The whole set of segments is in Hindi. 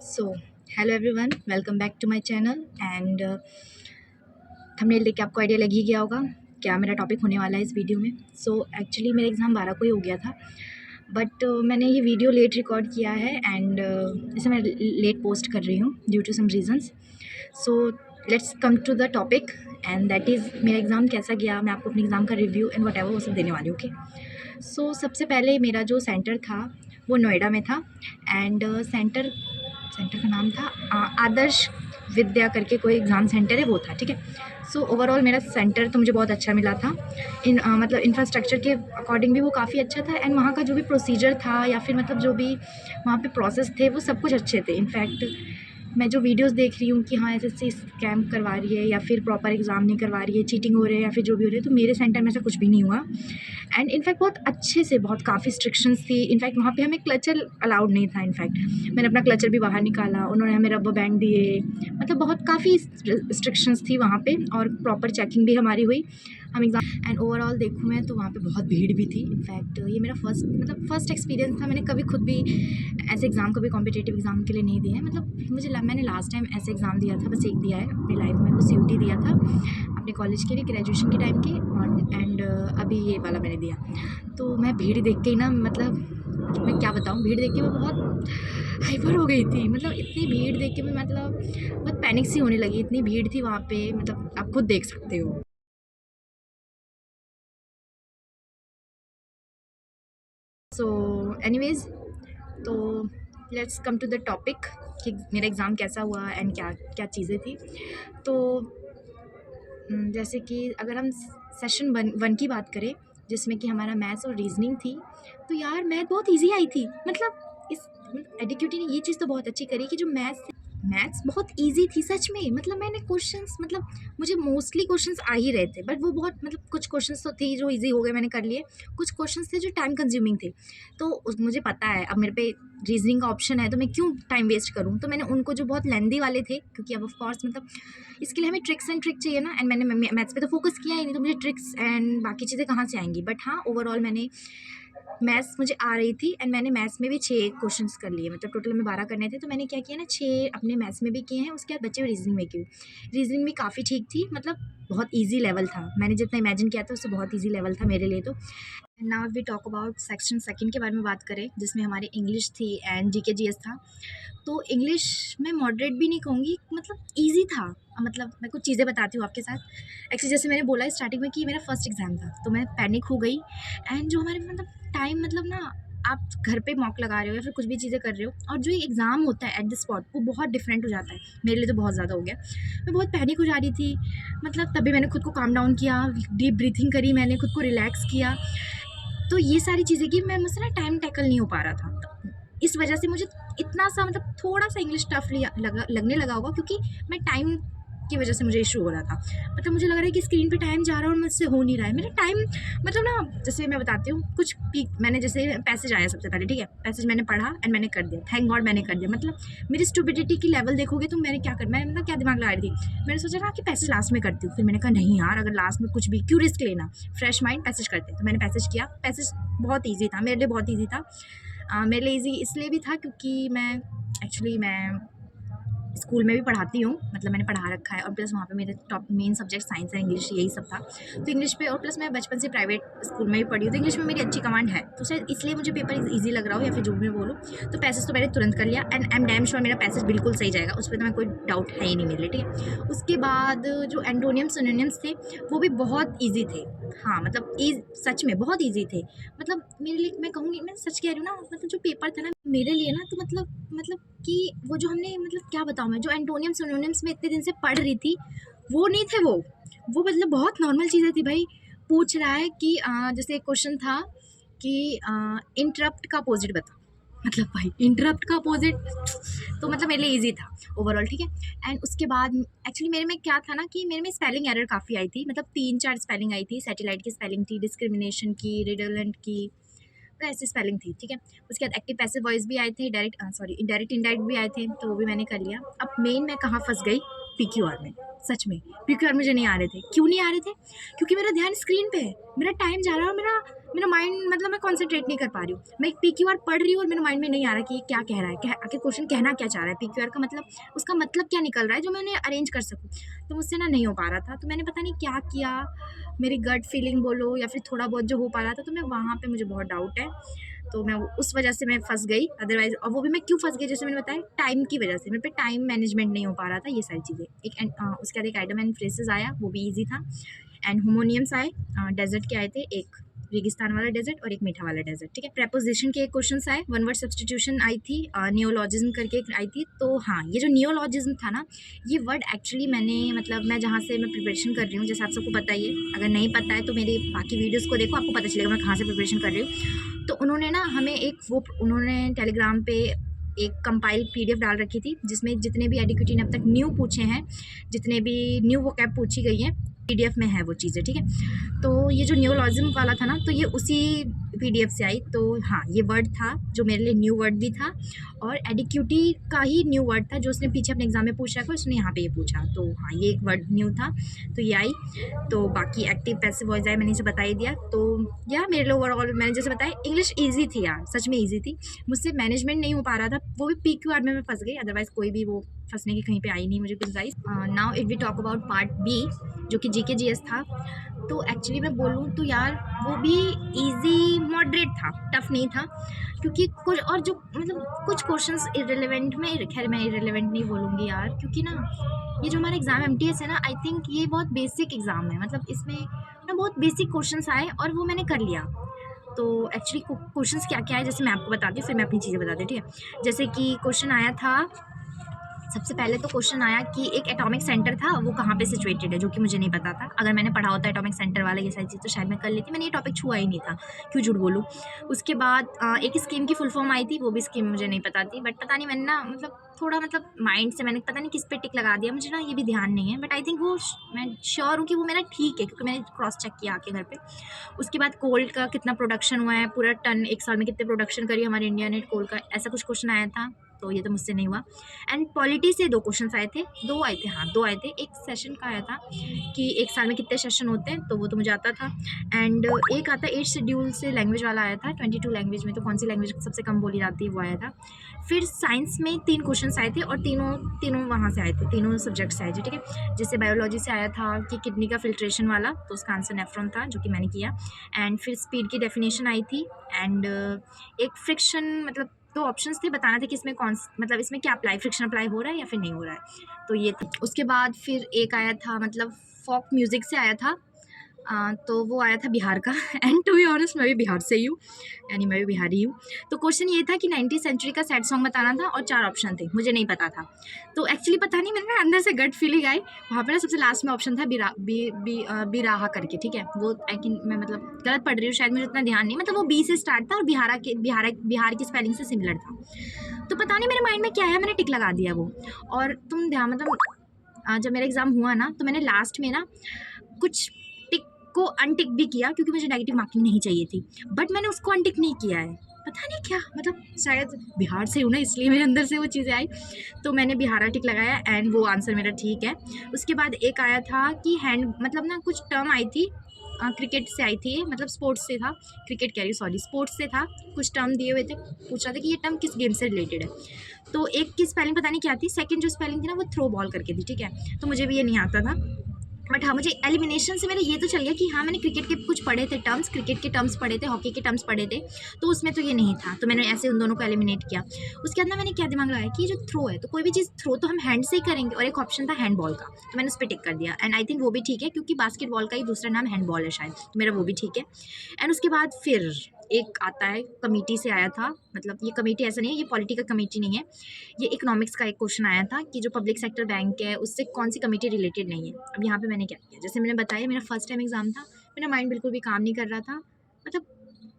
So hello everyone, welcome back to my channel and thumbnail देख के आपको आइडिया लग ही गया होगा क्या मेरा टॉपिक होने वाला है इस वीडियो में। एक्चुअली मेरा एग्ज़ाम 12 को ही हो गया था, बट मैंने ये वीडियो लेट रिकॉर्ड किया है एंड इसे मैं लेट पोस्ट कर रही हूँ due to some reasons. So let's come to the topic and that is मेरा एग्ज़ाम कैसा गया। मैं आपको अपने एग्ज़ाम का रिव्यू एंड वट एवर वो सब देने वाली हूँ। ओके, सबसे पहले मेरा जो सेंटर था वो नोएडा में था एंड सेंटर सेंटर का नाम था आदर्श विद्या करके कोई एग्ज़ाम सेंटर है, वो था। ठीक है, ओवरऑल मेरा सेंटर तो मुझे बहुत अच्छा मिला था। मतलब इंफ्रास्ट्रक्चर के अकॉर्डिंग भी वो काफ़ी अच्छा था एंड वहाँ का जो भी प्रोसीजर था या फिर मतलब जो भी वहाँ पे प्रोसेस थे वो सब कुछ अच्छे थे। इनफैक्ट मैं जो वीडियोस देख रही हूँ कि हाँ एसएससी स्कैम करवा रही है या फिर प्रॉपर एग्ज़ाम नहीं करवा रही है, चीटिंग हो रही है या फिर जो भी हो रही है, तो मेरे सेंटर में ऐसा कुछ भी नहीं हुआ। एंड इनफैक्ट बहुत अच्छे से, बहुत काफ़ी स्ट्रिक्शंस थी। इनफैक्ट वहाँ पे हमें क्लचर अलाउड नहीं था। इनफैक्ट मैंने अपना क्लचर भी बाहर निकाला, उन्होंने हमें रबर बैंड दिए, मतलब बहुत काफ़ी स्ट्रिक्शंस थी वहाँ पे और प्रॉपर चेकिंग भी हमारी हुई। हम एग्ज़ाम एंड ओवरऑल देखूँ मैं तो वहाँ पे बहुत भीड़ भी थी। इनफैक्ट ये मेरा फर्स्ट एक्सपीरियंस था। मैंने कभी खुद भी ऐसे एग्ज़ाम, कभी कॉम्पिटिटिव एग्ज़ाम के लिए नहीं दिए हैं। मतलब मैंने लास्ट टाइम ऐसे एग्ज़ाम दिया था, बस एक दिया है अपनी लाइफ में, वो सीयूटी दिया था अपने कॉलेज के लिए, ग्रेजुएशन के टाइम के। एंड अभी ये वाला मैंने दिया। तो मैं भीड़ देख के ही ना, मतलब मैं क्या बताऊँ, भीड़ देख के मैं बहुत हाइपर हो गई थी। मतलब इतनी भीड़ देख के मैं बहुत पैनिक सी होने लगी। इतनी भीड़ थी वहाँ पे, मतलब आप खुद देख सकते हो। एनीवेज, तो let's come to the topic कि मेरा एग्ज़ाम कैसा हुआ एंड क्या क्या चीज़ें थी। तो जैसे कि अगर हम सेशन वन की बात करें, जिसमें कि हमारा मैथ्स और रीजनिंग थी, तो यार मैथ बहुत इजी आई थी। मतलब इस एडिक्यूटी ने ये चीज़ तो बहुत अच्छी करी कि जो मैथ्स बहुत इजी थी सच में। मतलब मैंने क्वेश्चंस, मतलब मुझे मोस्टली क्वेश्चंस आ ही रहे थे, बट वो बहुत, मतलब कुछ क्वेश्चंस तो थे जो इजी हो गए, मैंने कर लिए। कुछ क्वेश्चंस थे जो टाइम कंज्यूमिंग थे, तो मुझे पता है अब मेरे पे रीजनिंग का ऑप्शन है तो मैं क्यों टाइम वेस्ट करूँ। तो मैंने उनको, जो बहुत लेंदी वाले थे, क्योंकि अब ऑफ कोर्स मतलब इसके लिए हमें ट्रिक्स एंड ट्रिक चाहिए ना, एंड मैंने मैथ्स पे तो फोकस किया ही नहीं, तो मुझे ट्रिक्स एंड बाकी चीज़ें कहाँ से आएंगी। बट हाँ, ओवरऑल मैंने मैथ्स मुझे आ रही थी एंड मैंने मैथ्स में भी 6 क्वेश्चंस कर लिए। मतलब टोटल में 12 करने थे, तो मैंने क्या किया ना, 6 अपने मैथ्स में भी किए हैं। उसके बाद बच्चे रीजनिंग में की। रीजनिंग भी काफ़ी ठीक थी, मतलब बहुत ईजी लेवल था। मैंने जितना इमेजिन किया था उससे बहुत ईजी लेवल था मेरे लिए। तो now we talk about section second के बारे में बात करें, जिसमें हमारी इंग्लिश थी एंड जीके जीएस था। तो इंग्लिश में मॉडरेट भी नहीं कहूँगी, मतलब ईजी था। मतलब मैं कुछ चीज़ें बताती हूँ आपके साथ। एक्चुअली जैसे मैंने बोला स्टार्टिंग में कि मेरा फर्स्ट एग्ज़ाम था, तो मैं पैनिक हो गई। एंड जो हमारे मतलब टाइम, मतलब ना, आप घर पे मॉक लगा रहे हो या फिर कुछ भी चीज़ें कर रहे हो, और जो एग्ज़ाम होता है एट द स्पॉट, वो बहुत डिफरेंट हो जाता है। मेरे लिए तो बहुत ज़्यादा हो गया। मैं बहुत पैनिक हो जा रही थी। मतलब तभी मैंने खुद को काम डाउन किया, डीप ब्रीथिंग करी, मैंने खुद को रिलैक्स किया। तो ये सारी चीज़ें कि मैं, मुझसे ना टाइम टैकल नहीं हो पा रहा था। तो इस वजह से मुझे इतना सा, मतलब थोड़ा सा इंग्लिश टफ लगने लगा होगा, क्योंकि मैं टाइम की वजह से मुझे इशू हो रहा था। मतलब मुझे लग रहा है कि स्क्रीन पे टाइम जा रहा है और मुझसे हो नहीं रहा है। मेरा टाइम, मतलब ना, जैसे मैं बताती हूँ कुछ मैंने, जैसे पैसेज आया सबसे पहले, ठीक है, पैसेज मैंने पढ़ा एंड मैंने कर दिया, थैंक गॉड मैंने कर दिया। मतलब मेरी स्टूपिडिटी की लेवल देखोगे तो मैंने क्या कर, मैं मतलब क्या दिमाग लगा रही थी। मैंने सोचा ना कि पैसेज लास्ट में करती हूँ, फिर मैंने कहा नहीं यार, अगर लास्ट में कुछ भी क्यों रिस्क लेना, फ्रेश माइंड, पैसेज करते। तो मैंने पैसेज किया। पैसेज बहुत ईजी था मेरे लिए, बहुत ईजी था। मेरे लिए ईजी इसलिए भी था क्योंकि मैं स्कूल में भी पढ़ाती हूँ, मतलब मैंने पढ़ा रखा है, और प्लस वहाँ पे मेरे टॉप मेन सब्जेक्ट साइंस है, इंग्लिश, यही सब था। तो इंग्लिश पे, और प्लस मैं बचपन से प्राइवेट स्कूल में भी पढ़ी हूँ, तो इंग्लिश में मेरी अच्छी कमांड है, तो शायद इसलिए मुझे पेपर ईजी लग रहा हो या फिर जो भी मैं बोलूँ। तो पैसेज तो मैंने तुरंत कर लिया and I am damn sure मेरा पैसेज बिल्कुल सही जाएगा, उस पर तो मैं कोई डाउट है ही नहीं मेरे लिए, ठीक है। उसके बाद जो एंटोनियम सिनोनिम्स थे वो भी बहुत ईजी थे। हाँ, मतलब सच में बहुत ईजी थे। मतलब मेरे लिए, मैं कहूँगी, मैं सच कह रही हूँ ना, मतलब जो पेपर था ना मेरे लिए ना, तो मतलब कि वो जो हमने, मतलब क्या बताऊँ मैं, जो एंटोनियम सिनोनिम्स में इतने दिन से पढ़ रही थी, वो नहीं थे। वो मतलब बहुत नॉर्मल चीज़ें थी भाई। पूछ रहा है कि जैसे एक क्वेश्चन था कि इंटरप्ट का अपोजिट बता। मतलब भाई, इंटरप्ट का अपोजिट, तो मतलब मेरे लिए ईजी था ओवरऑल, ठीक है। एंड उसके बाद एक्चुअली मेरे में क्या था ना, कि मेरे में स्पेलिंग एरर काफ़ी आई थी। मतलब 3-4 स्पेलिंग आई थी। सैटेलाइट की स्पेलिंग थी, डिस्क्रिमिनेशन की, रिडलेंट की, तो ऐसी स्पेलिंग थी, ठीक है। उसके बाद एक्टिव पैसिव वॉइस भी आए थे, डायरेक्ट इनडायरेक्ट भी आए थे, तो वो भी मैंने कर लिया। अब मेन मैं कहाँ फंस गई, पीक्यूआर में। सच में पीक्यूआर मुझे नहीं आ रहे थे। क्यों नहीं आ रहे थे? क्योंकि मेरा ध्यान स्क्रीन पे है, मेरा टाइम जा रहा है और मेरा माइंड मतलब मैं कंसंट्रेट नहीं कर पा रही हूँ। मैं एक पीक्यूआर पढ़ रही हूँ और मेरे माइंड में नहीं आ रहा कि ये क्या कह रहा है, क्या आखिर क्वेश्चन कहना क्या चाह रहा है, पीक्यूआर का मतलब उसका मतलब क्या निकल रहा है जो मैं उन्हें अरेंज कर सकूँ। तो मुझसे ना नहीं हो पा रहा था, तो मैंने पता नहीं क्या किया, मेरी गट फीलिंग बोलो या फिर थोड़ा बहुत जो हो पा रहा था, तो मैं वहाँ पे मुझे बहुत डाउट है। तो मैं उस वजह से मैं फँस गई, अदरवाइज़ और वो भी मैं क्यों फँस गई, जैसे मैंने बताया टाइम की वजह से, मेरे पे टाइम मैनेजमेंट नहीं हो पा रहा था, ये सारी चीज़ें। उसके बाद एक आइटम एंड फ्रेजेस आया, वो भी ईज़ी था। एंड होमोनियम्स आए, डेजर्ट के आए थे, एक रेगिस्तान वाला डेजर्ट और एक मीठा वाला डेजर्ट, ठीक है। प्रेपोजिशन के क्वेश्चंस आए, वन वर्ड सब्स्टिट्यूशन आई थी, नियोलॉजिज्म करके एक आई थी। तो हाँ, ये जो नियोलॉजिज्म था ना, ये वर्ड एक्चुअली मैंने मतलब मैं जहाँ से मैं प्रिपरेशन कर रही हूँ, जैसे आप सबको पता ही है, अगर नहीं पता है तो मेरी बाकी वीडियोज़ को देखो, आपको पता चलेगा मैं कहाँ से प्रिपरेशन कर रही हूँ। तो उन्होंने ना हमें उन्होंने टेलीग्राम पे एक कंपाइल पीडीएफ डाल रखी थी, जिसमें जितने भी एडिक्विटी ने अब तक न्यू पूछे हैं, जितने भी न्यू वोकैब पूछी गई हैं, पीडीएफ में है वो चीज़ें, ठीक है। तो ये जो नियोलॉजिज्म वाला था ना, तो ये उसी पीडीएफ से आई। तो हाँ, ये वर्ड था जो मेरे लिए न्यू वर्ड भी था और एडिक्यूटी का ही न्यू वर्ड था, जो उसने पीछे अपने एग्जाम में पूछा था, उसने यहाँ पे ये पूछा। तो हाँ, ये एक वर्ड न्यू था, तो ये आई। तो बाकी एक्टिव पैसिव वॉइस आए, मैंने इसे बता ही दिया। तो यार मेरे लिए ओवरऑल मैंने जैसे बताया इंग्लिश ईजी थी यार, सच में ईजी थी। मुझसे मैनेजमेंट नहीं हो पा रहा था, वो भी पीक्यूआर में मैं फंस गई, अदरवाइज कोई भी वो फंसने की कहीं पे आई नहीं मुझे गुंजाइश। Now if we talk about part B, जो कि जीके जीएस था, तो एक्चुअली मैं बोलूँ तो यार वो भी इजी मॉडरेट था, टफ नहीं था। क्योंकि कुछ और जो मतलब कुछ क्वेश्चंस इररिलेवेंट में, खैर मैं इररिलेवेंट नहीं बोलूँगी यार, क्योंकि ना ये जो हमारा एग्ज़ाम एमटीएस है ना, आई थिंक ये बहुत बेसिक एग्ज़ाम है, मतलब इसमें ना बहुत बेसिक क्वेश्चंस आए और वो मैंने कर लिया। तो एक्चुअली क्वेश्चंस क्या क्या है, जैसे मैं आपको बताती हूँ, फिर मैं अपनी चीज़ें बताती हूँ, ठीक है। जैसे कि क्वेश्चन आया था, सबसे पहले तो क्वेश्चन आया कि एक एटॉमिक सेंटर था, वो कहाँ पे सिचुएटेड है, जो कि मुझे नहीं पता था। अगर मैंने पढ़ा होता एटॉमिक सेंटर वाला ये सारी चीज़ तो शायद मैं कर लेती, मैंने ये टॉपिक छुआ ही नहीं था, क्यों झूठ बोलूँ। उसके बाद एक स्कीम की फुल फॉर्म आई थी, वो भी स्कीम मुझे नहीं पता थी, बट पता नहीं मैंने ना मतलब थोड़ा मतलब माइंड से मैंने पता नहीं किस पे टिक लगा दिया, मुझे ना ये भी ध्यान नहीं है, बट आई थिंक वो मैं श्योर हूँ कि वो मेरा ठीक है, क्योंकि मैंने क्रॉस चेक किया आके घर पे। उसके बाद कोल का कितना प्रोडक्शन हुआ है, पूरा टन एक साल में कितने प्रोडक्शन करी हमारे इंडिया ने कोल का, ऐसा कुछ क्वेश्चन आया था, तो ये तो मुझसे नहीं हुआ। एंड पॉलिटी से दो क्वेश्चंस आए थे, दो आए थे, हाँ दो आए थे। एक सेशन का आया था कि एक साल में कितने सेशन होते हैं, तो वो तो मुझे आता था। एंड एक आता 8 शेड्यूल से लैंग्वेज वाला आया था, 22 लैंग्वेज में तो कौन सी लैंग्वेज सबसे कम बोली जाती है, वो आया था। फिर साइंस में 3 क्वेश्चंस आए थे और तीनों वहाँ से आए थे, तीनों सब्जेक्ट से आए थे, ठीक है। जैसे बायोलॉजी से आया था कि किडनी का फिल्ट्रेशन वाला, तो उसका आंसर नेफ्रॉन था, जो कि मैंने किया। एंड फिर स्पीड की डेफिनेशन आई थी। एंड एक फ्रिक्शन, मतलब दो ऑप्शंस थे, बताना था कि इसमें मतलब इसमें क्या अप्लाई, फ्रिक्शन अप्लाई हो रहा है या फिर नहीं हो रहा है, तो ये था। उसके बाद फिर एक आया था, मतलब फोक म्यूज़िक से आया था, तो वो आया था बिहार का। एंड टू बी ऑनेस्ट मैं भी बिहार से ही हूँ, यानी मैं भी बिहारी हूँ। तो क्वेश्चन ये था कि 90th सेंचुरी का सैड सॉन्ग बताना था और 4 ऑप्शन थे, मुझे नहीं पता था। तो एक्चुअली पता नहीं, मेरे ना अंदर से गट फीलिंग आई, वहाँ पे ना सबसे लास्ट में ऑप्शन था बिराहा करके, ठीक है। वो आई थिंक मैं मतलब गलत पढ़ रही हूँ शायद, मुझे उतना ध्यान नहीं, मतलब वो बी से स्टार्ट था और बिहार की स्पेलिंग से सिमिलर था। तो पता नहीं मेरे माइंड में क्या है, मैंने टिक लगा दिया वो। और तुम ध्यान मतलब जब मेरा एग्ज़ाम हुआ ना, तो मैंने लास्ट में ना कुछ टिक को अनटिक भी किया, क्योंकि मुझे नेगेटिव मार्किंग नहीं चाहिए थी, बट मैंने उसको अनटिक नहीं किया है, पता नहीं क्या, मतलब शायद बिहार से हूँ ना, इसलिए मेरे अंदर से वो चीज़ें आई, तो मैंने बिहारा टिक लगाया एंड वो आंसर मेरा ठीक है। उसके बाद एक आया था कि हैंड, मतलब ना कुछ टर्म आई थी, क्रिकेट से आई थी, मतलब स्पोर्ट्स से था, क्रिकेट कह रही सॉरी, स्पोर्ट्स से था, कुछ टर्म दिए हुए थे, पूछा था कि ये टर्म किस गेम से रिलेटेड है। तो एक की स्पेलिंग पता नहीं क्या थी, सेकंड जो स्पेलिंग थी ना वो थ्रो बॉल करके थी, ठीक है। तो मुझे भी ये नहीं आता था, बट हाँ मुझे एलिमिनेशन से मेरा ये तो चल गया कि हाँ मैंने क्रिकेट के कुछ पढ़े थे टर्म्स, क्रिकेट के टर्म्स पढ़े थे, हॉकी के टर्म्स पढ़े थे, तो उसमें तो ये नहीं था, तो मैंने ऐसे उन दोनों को एलिमिनेट किया। उसके बाद ना मैंने क्या दिमाग लगाया कि ये जो थ्रो है, तो कोई भी चीज़ थ्रो तो हम हैंड से ही करेंगे, और एक ऑप्शन था हैंडबॉल का, तो मैंने उस पर टिक कर दिया। एंड आई थिंक वो भी ठीक है, क्योंकि बास्केटबॉल का ही दूसरा नाम हैंडबॉल है शायद, तो मेरा वो भी ठीक है। एंड उसके बाद फिर एक आता है, कमेटी से आया था, मतलब ये कमेटी ऐसा नहीं है, ये पॉलिटिकल कमेटी नहीं है, ये इकोनॉमिक्स का एक क्वेश्चन आया था कि जो पब्लिक सेक्टर बैंक है उससे कौन सी कमेटी रिलेटेड नहीं है। अब यहाँ पे मैंने क्या किया, जैसे मैंने बताया मेरा फर्स्ट टाइम एग्जाम था, मेरा माइंड बिल्कुल भी काम नहीं कर रहा था,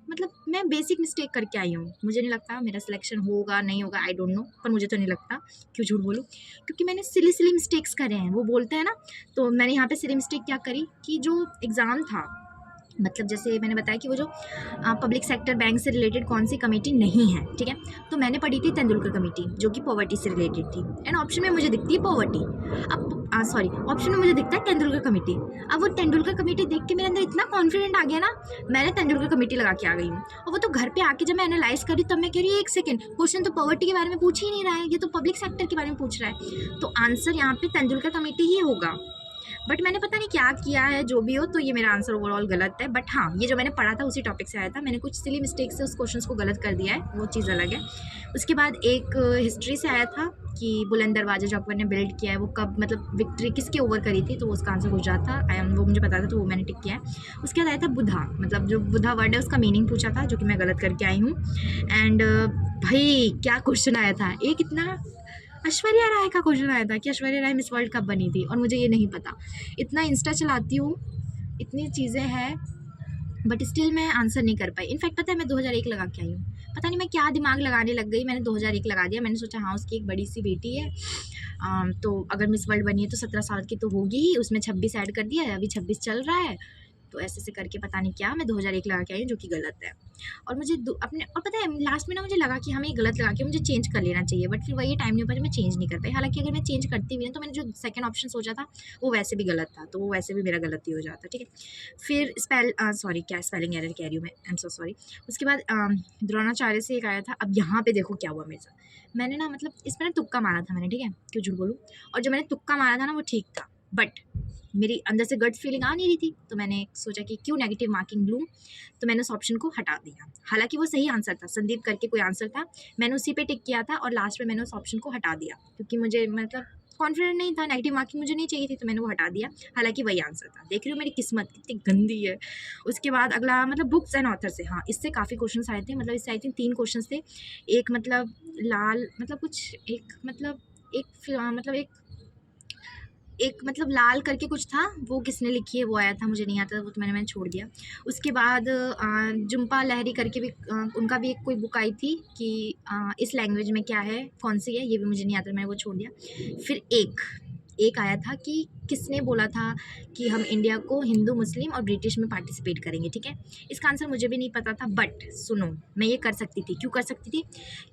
मतलब मैं बेसिक मिस्टेक करके आई हूँ, मुझे नहीं लगता मेरा सिलेक्शन होगा नहीं होगा, आई डोंट नो, पर मुझे तो नहीं लगता, क्यों झूठ बोलूँ, क्योंकि मैंने सिली मिस्टेक्स करे हैं, वो बोलते हैं ना। तो मैंने यहाँ पे सिली मिस्टेक क्या करी कि जो एग्ज़ाम था मतलब जैसे मैंने बताया कि वो जो पब्लिक सेक्टर बैंक से रिलेटेड कौन सी कमेटी नहीं है, ठीक है। तो मैंने पढ़ी थी तेंदुलकर कमेटी, जो कि पॉवर्टी से रिलेटेड थी, एंड ऑप्शन में मुझे दिखती है पॉवर्टी। अब सॉरी, ऑप्शन में मुझे दिखता है तेंदुलकर कमेटी। अब वो तेंदुलकर कमेटी देख के मेरे अंदर इतना कॉन्फिडेंट आ गया ना, मैंने तेंदुलकर कमेटी लगा के आ गई हूँ। और वो तो घर पे आके जब मैं एनालाइज करी तब मैं कह रही हूँ एक सेकंड, क्वेश्चन तो पॉवर्टी के बारे में पूछ ही नहीं रहा है, ये तो पब्लिक सेक्टर के बारे में पूछ रहा है। तो आंसर यहाँ पे तेंदुलकर कमेटी ही होगा। बट मैंने पता नहीं क्या किया है, जो भी हो, तो ये मेरा आंसर ओवरऑल गलत है। बट हाँ, ये जो मैंने पढ़ा था उसी टॉपिक से आया था, मैंने कुछ सिली मिस्टेक से उस क्वेश्चन को गलत कर दिया है, वो चीज़ अलग है। उसके बाद एक हिस्ट्री से आया था कि बुलंद दरवाजा जो अकबर ने बिल्ड किया है वो कब, मतलब विक्ट्री किसके ओवर करी थी, तो उसका आंसर गुजरात था। वो मुझे पता था, तो वो मैंने टिक किया है। उसके बाद आया था बुधा, मतलब जो बुधा वर्ड है उसका मीनिंग पूछा था, जो कि मैं गलत करके आई हूँ। एंड भाई क्या क्वेश्चन आया था, एक इतना ऐश्वर्या राय का क्वेश्चन आया था कि ऐश्वर्या राय मिस वर्ल्ड कब बनी थी, और मुझे ये नहीं पता। इतना इंस्टा चलाती हूँ, इतनी चीज़ें हैं, बट स्टिल मैं आंसर नहीं कर पाई। इनफैक्ट पता है मैं 2001 लगा के आई हूँ, पता नहीं मैं क्या दिमाग लगाने लग गई, मैंने 2001 लगा दिया। मैंने सोचा हाँ उसकी एक बड़ी सी बेटी है, तो अगर मिस वर्ल्ड बनी है तो 17 साल की तो होगी ही, उसमें 26 ऐड कर दिया है, अभी 26 चल रहा है। तो ऐसे से करके पता नहीं क्या मैं 2001 लगा के आई हूँ, जो कि गलत है। और मुझे अपने, और पता है लास्ट में ना मुझे लगा कि हमें गलत लगा के मुझे चेंज कर लेना चाहिए, बट फिर वही टाइम नहीं हो पाया, मैं चेंज नहीं कर पाई। हालांकि अगर मैं चेंज करती भी ना तो मैंने जो सेकंड ऑप्शन सोचा था वो वैसे भी गलत था, तो वो वैसे भी मेरा गलत ही हो जाता, ठीक है। फिर सॉरी क्या स्पेलिंग एरर कह रही हूँ मैं, आई एम सो सॉरी। उसके बाद द्रोणाचार्य से एक आया था। अब यहाँ पे देखो क्या हुआ मेरे साथ, मैंने ना मतलब इसमें ना तुक्का मारा था मैंने, ठीक है, क्यों झूठ बोलूँ। और जो मैंने तुक्का मारा था ना वो ठीक था, बट मेरी अंदर से गट फीलिंग आ नहीं रही थी, तो मैंने सोचा कि क्यों नेगेटिव मार्किंग लूँ, तो मैंने उस ऑप्शन को हटा दिया। हालांकि वो सही आंसर था, संदीप करके कोई आंसर था, मैंने उसी पे टिक किया था, और लास्ट में मैंने उस ऑप्शन को हटा दिया क्योंकि मुझे मतलब कॉन्फिडेंट नहीं था, नेगेटिव मार्किंग मुझे नहीं चाहिए थी, तो मैंने वो हटा दिया। हालांकि वही आंसर था। देख रही हो मेरी किस्मत कितनी गंदी है। उसके बाद अगला मतलब बुक्स एंड ऑथर से, हाँ इससे काफ़ी क्वेश्चन आए थे, मतलब इससे आई थिंक 3 क्वेश्चन थे। एक मतलब लाल मतलब कुछ एक मतलब एक मतलब लाल करके कुछ था, वो किसने लिखी है वो आया था, मुझे नहीं आता, वो तो मैंने छोड़ दिया। उसके बाद जुम्पा लहरी करके भी उनका भी एक कोई बुक आई थी कि इस लैंग्वेज में क्या है, कौन सी है, ये भी मुझे नहीं आता, मैंने वो छोड़ दिया। फिर एक आया था कि किसने बोला था कि हम इंडिया को हिंदू मुस्लिम और ब्रिटिश में पार्टिसिपेट करेंगे, ठीक है। इसका आंसर मुझे भी नहीं पता था, बट सुनो मैं ये कर सकती थी। क्यों कर सकती थी?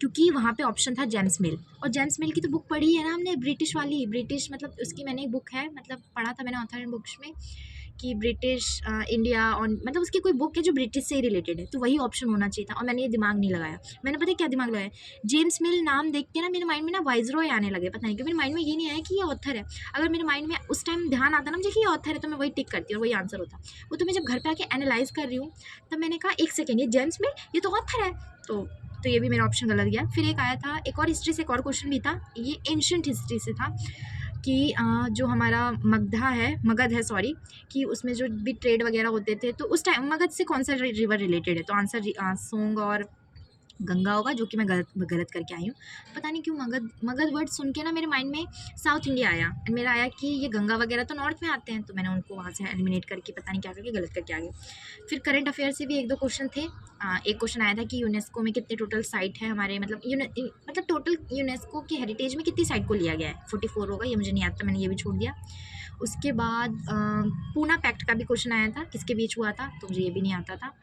क्योंकि वहाँ पे ऑप्शन था जेम्स मिल, और जेम्स मिल की तो बुक पढ़ी है ना हमने, ब्रिटिश वाली, ब्रिटिश मतलब उसकी मैंने एक बुक है, मतलब पढ़ा था मैंने ऑथर एंड बुक्स में कि ब्रिटिश इंडिया और मतलब उसकी कोई बुक है जो ब्रिटिश से ही रिलेटेड है, तो वही ऑप्शन होना चाहिए था, और मैंने ये दिमाग नहीं लगाया। मैंने पता है क्या दिमाग लगाया, जेम्स मिल नाम देख के ना मेरे माइंड में ना वाइसरॉय आने लगे, पता नहीं क्यों मेरे माइंड में ये नहीं आया कि ये ऑथर है। अगर मेरे माइंड में उस टाइम ध्यान आता ना मुझे कि ये ऑथर है, तो मैं वही टिक करती और वही आंसर होता। वो तो मैं जब घर पे आके एनालाइज कर रही हूँ तब मैंने कहा एक सेकेंड, ये जेम्स मिल ये तो ऑथर है, तो ये भी मेरा ऑप्शन गलत गया। फिर एक आया था, एक और हिस्ट्री से एक और क्वेश्चन भी था, ये एंशिएंट हिस्ट्री से था कि जो हमारा मगध है सॉरी, कि उसमें जो भी ट्रेड वगैरह होते थे, तो उस टाइम मगध से कौन सा रिवर रिलेटेड है, तो आंसर सोंग और गंगा होगा, जो कि मैं गलत करके आई हूँ। पता नहीं क्यों मगध मगध वर्ड सुन के ना मेरे माइंड में साउथ इंडिया आया, एंड मेरा आया कि ये गंगा वगैरह तो नॉर्थ में आते हैं, तो मैंने उनको वहाँ से एलिमिनेट करके पता नहीं क्या करके गलत करके आ गई। फिर करंट अफेयर से भी 1-2 क्वेश्चन थे। एक क्वेश्चन आया था कि यूनेस्को में कितने टोटल साइट है हमारे, मतलब टोटल यूनेस्को की हेरिटेज में कितनी साइट को लिया गया है, 44 होगा, ये मुझे नहीं आता, मैंने ये भी छोड़ दिया। उसके बाद पूना पैक्ट का भी क्वेश्चन आया था, किसके बीच हुआ था, तो मुझे ये भी नहीं आता था।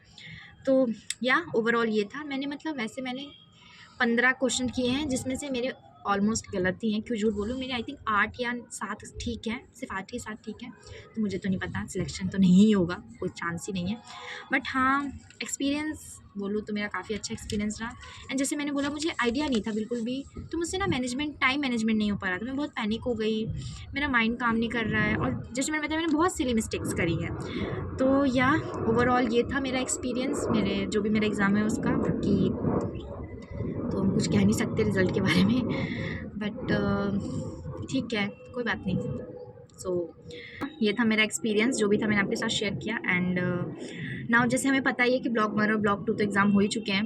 तो या ओवरऑल ये था। मैंने मतलब वैसे मैंने 15 क्वेश्चन किए हैं, जिसमें से मेरे ऑलमोस्ट गलत ही हैं, क्यों झूठ बोलूँ, मेरे आई थिंक 8 या 7 ठीक है, सिर्फ 8 ही 7 ठीक है। तो मुझे तो नहीं पता, सिलेक्शन तो नहीं ही होगा, कोई चांस ही नहीं है। बट हाँ एक्सपीरियंस बोलूँ तो मेरा काफ़ी अच्छा एक्सपीरियंस रहा। एंड जैसे मैंने बोला मुझे आइडिया नहीं था बिल्कुल भी, तो मुझसे ना टाइम मैनेजमेंट नहीं हो पा रहा था, मैं बहुत पैनिक हो गई, मेरा माइंड काम नहीं कर रहा है, और जैसे मैंने बताया मैंने बहुत सिली मिस्टेक्स करी है। तो या ओवरऑल ये था मेरा एक्सपीरियंस, मेरे जो भी मेरा एग्ज़ाम है उसका, कि तो हम कुछ कह नहीं सकते रिज़ल्ट के बारे में, बट ठीक है, कोई बात नहीं। सो ये था मेरा एक्सपीरियंस, जो भी था मैंने आपके साथ शेयर किया। एंड नाउ जैसे हमें पता ही है कि ब्लॉक 1 और ब्लॉक 2 तो एग्ज़ाम हो ही चुके हैं,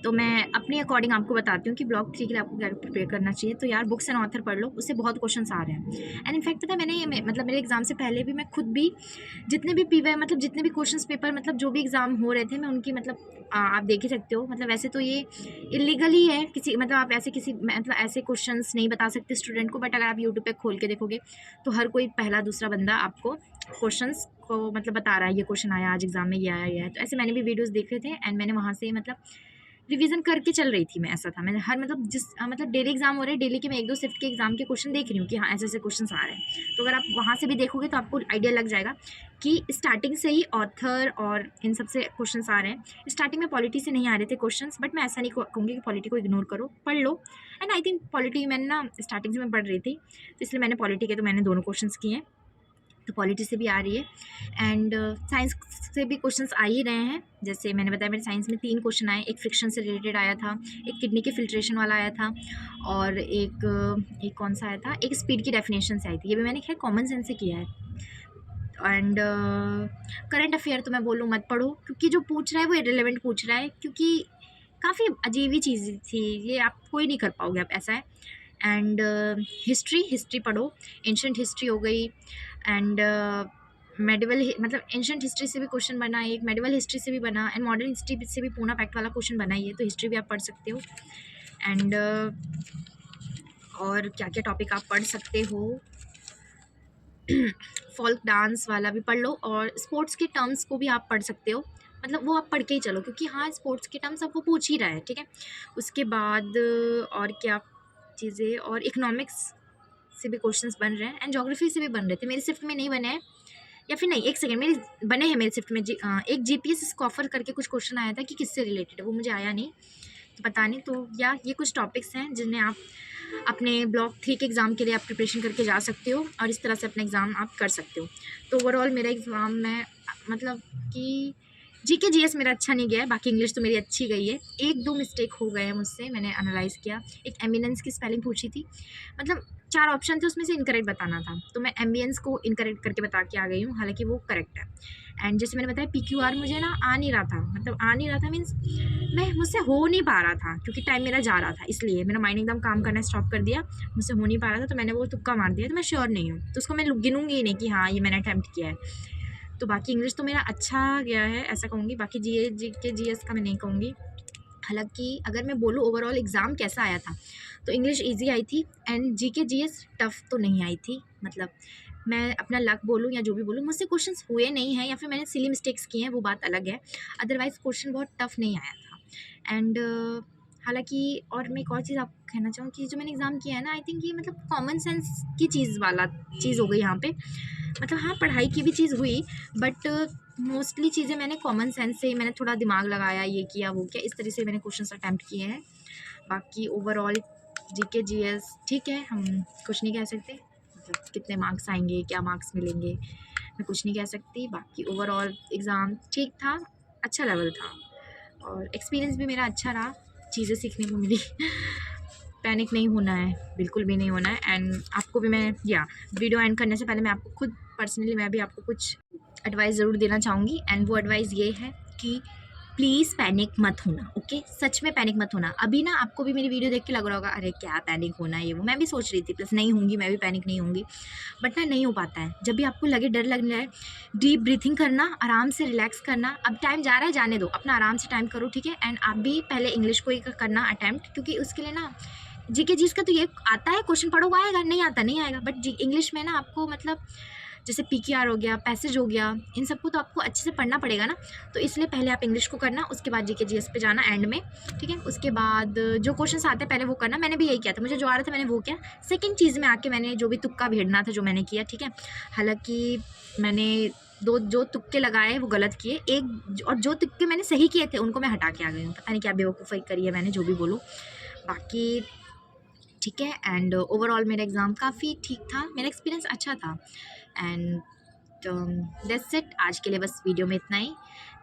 तो मैं अपने अकॉर्डिंग आपको बताती हूँ कि ब्लॉक 3 के लिए आपको क्या प्रिपेयर करना चाहिए। तो यार बुक्स एंड ऑथर पढ़ लो, उससे बहुत क्वेश्चंस आ रहे हैं। एंड इनफैक्ट पता है मतलब मेरे एग्ज़ाम से पहले भी मैं खुद भी जितने भी पीवे मतलब जितने भी क्वेश्चंस पेपर मतलब जो भी एग्ज़ाम हो रहे थे, मैं उनकी मतलब आप देख ही सकते हो, मतलब वैसे तो ये इलीगल ही है, किसी मतलब आप ऐसे किसी मतलब ऐसे क्वेश्चंस नहीं बता सकते स्टूडेंट को, बट अगर आप यूट्यूब पे खोल के देखोगे तो हर कोई पहला दूसरा बंदा आपको क्वेश्चंस आपको मतलब बता रहा है ये क्वेश्चन आया आज एग्जाम में, ये आया ये है। तो ऐसे मैंने भी वीडियोस देखे थे एंड मैंने वहाँ से मतलब रिवीजन करके चल रही थी मैं। ऐसा था, मैंने हर मतलब मतलब डेली एग्जाम हो रहे हैं, डेली के मैं 1-2 शिफ्ट के एग्जाम के क्वेश्चन देख रही हूँ कि हाँ ऐसे ऐसे क्वेश्चन आ रहे हैं। तो अगर आप वहाँ से भी देखोगे तो आपको आइडिया लग जाएगा कि स्टार्टिंग से ही ऑथर और इन सब से क्वेश्चन आ रहे हैं। स्टार्टिंग में पॉलिटी से नहीं आ रहे थे क्वेश्चन, बट मैं ऐसा नहीं कहूँगी कि पॉलिटी को इग्नोर करो, पढ़ लो। एंड आई थिंक पॉलिटी मैंने ना स्टार्टिंग से मैं पढ़ रही थी, तो इसलिए मैंने पॉलिटी के तो मैंने दोनों क्वेश्चन किए हैं, तो पॉलिटी से भी आ रही है एंड साइंस से भी क्वेश्चंस आ ही रहे हैं। जैसे मैंने बताया मेरे साइंस में 3 क्वेश्चन आए, एक फ्रिक्शन से रिलेटेड आया था, एक किडनी के फिल्ट्रेशन वाला आया था और एक कौन सा आया था, एक स्पीड की डेफिनेशन से आई थी। ये भी मैंने खैर कॉमन सेंस से किया है। एंड करंट अफेयर तो मैं बोलूँ मत पढ़ो, क्योंकि जो पूछ रहा है वो इरेलेवेंट पूछ रहा है, क्योंकि काफ़ी अजीब ही चीज़ थी ये, आप कोई नहीं कर पाओगे आप, ऐसा है। एंड हिस्ट्री पढ़ो, एंशंट हिस्ट्री हो गई एंड मेडिवल मतलब एंशंट हिस्ट्री से भी क्वेश्चन बना, एक मेडिवल हिस्ट्री से भी बना एंड मॉडर्न हिस्ट्री से भी पूना पैक्ट वाला क्वेश्चन बना ही है, तो हिस्ट्री भी आप पढ़ सकते हो। एंड और क्या क्या टॉपिक आप पढ़ सकते हो, फोल्क डांस वाला भी पढ़ लो और स्पोर्ट्स के टर्म्स को भी आप पढ़ सकते हो, मतलब वो आप पढ़ के ही चलो, क्योंकि हाँ स्पोर्ट्स के टर्म्स आपको पूछ ही रहा है, ठीक है। उसके बाद और क्या चीज़ें, और इकोनॉमिक्स से भी क्वेश्चंस बन रहे हैं एंड ज्योग्राफी से भी बन रहे थे, मेरी शिफ्ट में नहीं बने हैं, या फिर नहीं, एक सेकंड, मेरे बने हैं मेरी शिफ्ट में एक जीपीएस स्कॉफर करके कुछ क्वेश्चन आया था कि किससे रिलेटेड है, वो मुझे आया नहीं, तो पता नहीं। तो या ये कुछ टॉपिक्स हैं जिन्हें आप अपने ब्लॉक 3 के एग्ज़ाम के लिए आप प्रिपरेशन करके जा सकते हो और इस तरह से अपना एग्ज़ाम आप कर सकते हो। तो ओवरऑल मेरा एग्ज़ाम में मतलब कि जीके जीएस मेरा अच्छा नहीं गया है, बाकी इंग्लिश तो मेरी अच्छी गई है। 1-2 मिस्टेक हो गए हैं मुझसे, मैंने एनालाइज़ किया। एक एमिनेंस की स्पेलिंग पूछी थी, मतलब 4 ऑप्शन थे उसमें से इनकरेक्ट बताना था, तो मैं एम्बियंस को इनकरेक्ट करके बता के आ गई हूँ, हालांकि वो करेक्ट है। एंड जैसे मैंने बताया पीक्यूआर मुझे ना आ नहीं रहा था, मतलब आ नहीं रहा था मीन्स मैं मुझसे हो नहीं पा रहा था, क्योंकि टाइम मेरा जा रहा था, इसलिए मेरा माइंड एकदम काम करना स्टॉप कर दिया, मुझसे हो नहीं पा रहा था, तो मैंने वो तुक्का मार दिया, तो मैं श्योर नहीं हूँ, तो उसको मैं गिनूंगी ही नहीं कि हाँ ये मैंने अटैम्प्ट किया है। तो बाकी इंग्लिश तो मेरा अच्छा गया है ऐसा कहूँगी, बाकी जीएस का मैं नहीं कहूँगी। हालांकि अगर मैं बोलूँ ओवरऑल एग्ज़ाम कैसा आया था, तो इंग्लिश इजी आई थी एंड जीके जीएस टफ़ तो नहीं आई थी, मतलब मैं अपना लक बोलूँ या जो भी बोलूँ, मुझसे क्वेश्चंस हुए नहीं हैं या फिर मैंने सिली मिस्टेक्स किए हैं, वो बात अलग है, अदरवाइज़ क्वेश्चन बहुत टफ़ नहीं आया था। एंड हालांकि और मैं एक और चीज़ आपको कहना चाहूँ कि जो मैंने एग्ज़ाम किया है ना, आई थिंक ये मतलब कॉमन सेंस की चीज़ वाला चीज़ हो गई यहाँ पे, मतलब हाँ पढ़ाई की भी चीज़ हुई, बट मोस्टली चीज़ें मैंने कॉमन सेंस से ही, मैंने थोड़ा दिमाग लगाया, ये किया वो किया, इस तरह से मैंने क्वेश्चंस अटैम्प्ट किए हैं। बाकी ओवरऑल जीके जीएस ठीक है, हम कुछ नहीं कह सकते, मतलब कितने मार्क्स आएंगे, क्या मार्क्स मिलेंगे, मैं कुछ नहीं कह सकती। बाकी ओवरऑल एग्ज़ाम ठीक था, अच्छा लेवल था और एक्सपीरियंस भी मेरा अच्छा रहा, चीज़ें सीखने को मिली। पैनिक नहीं होना है, बिल्कुल भी नहीं होना है। एंड आपको भी मैं या वीडियो एंड करने से पहले मैं आपको खुद पर्सनली मैं भी आपको कुछ एडवाइस ज़रूर देना चाहूँगी एंड वो एडवाइस ये है कि प्लीज़ पैनिक मत होना, ओके, सच में पैनिक मत होना। अभी ना आपको भी मेरी वीडियो देख के लग रहा होगा अरे क्या पैनिक होना है ये वो, मैं भी सोच रही थी, प्लस नहीं होंगी, मैं भी पैनिक नहीं होंगी, बट ना नहीं हो पाता है। जब भी आपको लगे डर लगने लगे, डीप ब्रीथिंग करना, आराम से रिलैक्स करना, अब टाइम जा रहा है जाने दो, अपना आराम से टाइम करो, ठीक है। एंड आप भी पहले इंग्लिश को ही करना अटैम्प्ट, क्योंकि उसके लिए ना जीके जीएस का तो ये आता है, क्वेश्चन पढ़ो आएगा, नहीं आता नहीं आएगा, बट इंग्लिश में ना आपको मतलब जैसे पीक्यूआर हो गया, पैसेज हो गया, इन सबको तो आपको अच्छे से पढ़ना पड़ेगा ना, तो इसलिए पहले आप इंग्लिश को करना, उसके बाद जीके जीएस पे जाना एंड में, ठीक है। उसके बाद जो क्वेश्चंस आते हैं पहले वो करना, मैंने भी यही किया था, मुझे जो आ रहा था मैंने वो किया। सेकंड चीज़ में आके मैंने जो भी तुक्का भेड़ना था जो मैंने किया, ठीक है। हालांकि मैंने जो तुक्के लगाए वो गलत किए, एक और जो तुक्के मैंने सही किए थे उनको मैं हटा के आ गई हूँ, पता नहीं क्या बेवकूफ़ी करी है मैंने, जो भी बोलो। बाकी ठीक है एंड ओवरऑल मेरा एग्ज़ाम काफ़ी ठीक था, मेरा एक्सपीरियंस अच्छा था एंड दैट्स इट। आज के लिए बस वीडियो में इतना ही।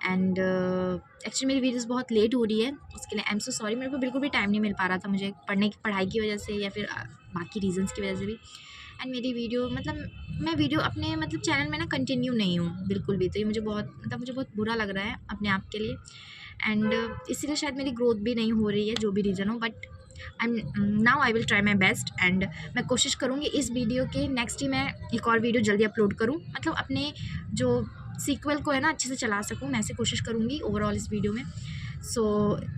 एंड एक्चुअली मेरी वीडियोस बहुत लेट हो रही है, उसके लिए आई एम सो सॉरी, मेरे को बिल्कुल भी टाइम नहीं मिल पा रहा था मुझे पढ़ाई की वजह से या फिर बाकी रीजंस की वजह से भी। एंड मेरी वीडियो मतलब मैं वीडियो अपने मतलब चैनल में ना कंटिन्यू नहीं हूँ बिल्कुल भी, तो ये मुझे बहुत बुरा लग रहा है अपने आप के लिए एंड इसीलिए शायद मेरी ग्रोथ भी नहीं हो रही है, जो भी रीज़न हो, but now I will try my best and मैं कोशिश करूँगी इस वीडियो के नेक्स्ट ही मैं एक और वीडियो जल्दी अपलोड करूँ, मतलब अपने जो सीक्वल को है ना अच्छे से चला सकूँ, मैं ऐसे कोशिश करूँगी ओवरऑल इस वीडियो में। सो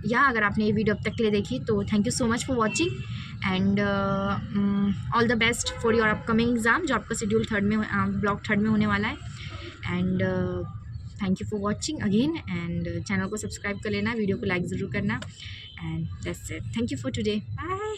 या अगर आपने ये वीडियो अब तक के लिए देखी तो thank you so much for watching and all the best for your upcoming exam, जो आपका शेड्यूल ब्लॉक 3 में होने वाला है। And thank you for watching again and channel को सब्सक्राइब कर लेना, वीडियो को लाइक ज़रूर करना and that's it. Thank you for today, bye.